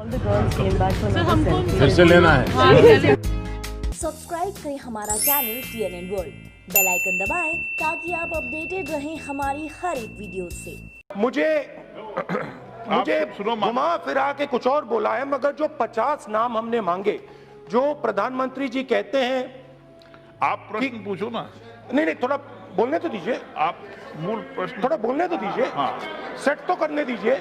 फिर से लेना है। सब्सक्राइब करें हमारा channel TNN world, bell icon दबाएं ताकि आप अपडेटेड रहें हमारी हर एक वीडियो से। मुझे घुमा फिरा के कुछ और बोला है, मगर जो 50 नाम हमने मांगे, जो प्रधानमंत्री जी कहते हैं। आप प्रश्न पूछो ना। नहीं, थोड़ा बोलने तो दीजिए। आप मूल प्रश्न थोड़ा बोलने तो दीजिए। हाँ। सेट तो करने दीजिए।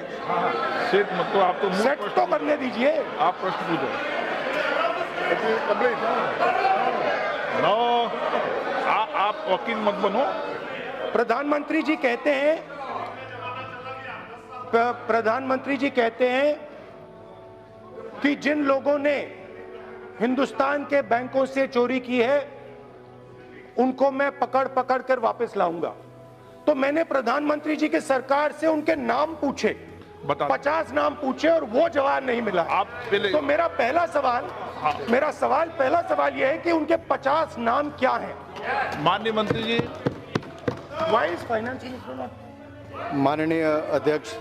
सेट मत तो आप तो मूल सेट तो करने दीजिए। आप प्रश्न पूछो। नो, आप वकील मत बनो। प्रधानमंत्री जी कहते हैं कि जिन लोगों ने हिंदुस्तान के बैंकों से चोरी की है उनको मैं पकड़ कर वापस लाऊंगा। तो मैंने प्रधानमंत्री जी के सरकार से उनके नाम पूछे, 50 नाम पूछे और वो जवाब नहीं मिला। आप पहले तो मेरा पहला सवाल यह है कि उनके 50 नाम क्या हैं? माननीय मंत्री जी। वाइस फाइनेंस मिनिस्टर, माननीय अध्यक्ष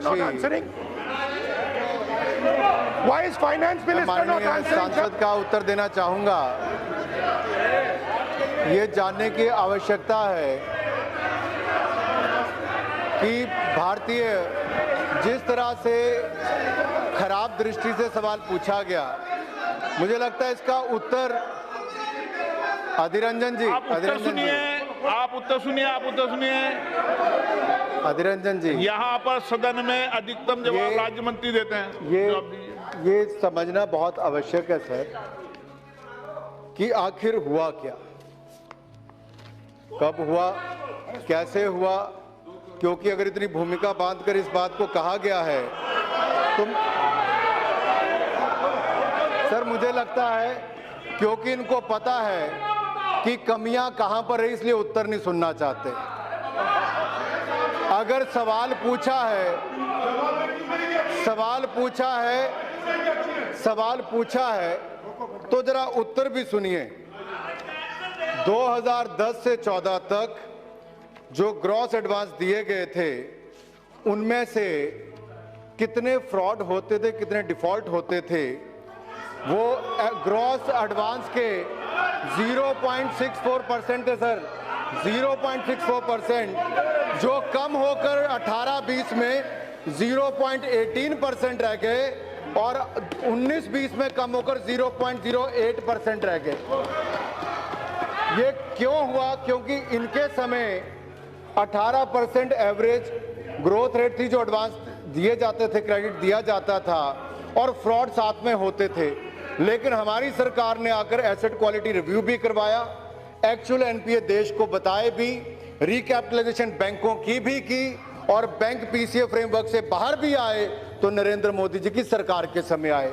जी, वाइस फाइनेंस मिनिस्टर माननीय सांसद का उत्तर देना चाहूंगा। ये जानने की आवश्यकता है कि भारतीय जिस तरह से खराब दृष्टि से सवाल पूछा गया, मुझे लगता है इसका उत्तर अधिरंजन जी, आप उत्तर सुनिए। अधिरंजन जी, यहाँ पर सदन में अधिकतम जवाब राज्य मंत्री देते हैं। ये समझना बहुत आवश्यक है सर कि आखिर हुआ क्या, कब हुआ, कैसे हुआ। क्योंकि अगर इतनी भूमिका बांधकर इस बात को कहा गया है तो सर मुझे लगता है क्योंकि इनको पता है कि कमियां कहां पर है, इसलिए उत्तर नहीं सुनना चाहते। अगर सवाल पूछा है तो जरा उत्तर भी सुनिए। 2010 से 14 तक जो ग्रॉस एडवांस दिए गए थे उनमें से कितने फ्रॉड होते थे, कितने डिफॉल्ट होते थे, वो ग्रॉस एडवांस के 0.64% है सर, 0.64%, जो कम होकर 18-20 में 0.18% रह गए और 19-20 में कम होकर 0.08% रह गए। ये क्यों हुआ? क्योंकि इनके समय 18% एवरेज ग्रोथ रेट थी जो एडवांस दिए जाते थे, क्रेडिट दिया जाता था और फ्रॉड साथ में होते थे। लेकिन हमारी सरकार ने आकर एसेट क्वालिटी रिव्यू भी करवाया, एक्चुअल एनपीए देश को बताए भी, रिकैपिटलाइजेशन बैंकों की भी की और बैंक पीसीए फ्रेमवर्क से बाहर भी आए तो नरेंद्र मोदी जी की सरकार के समय आए।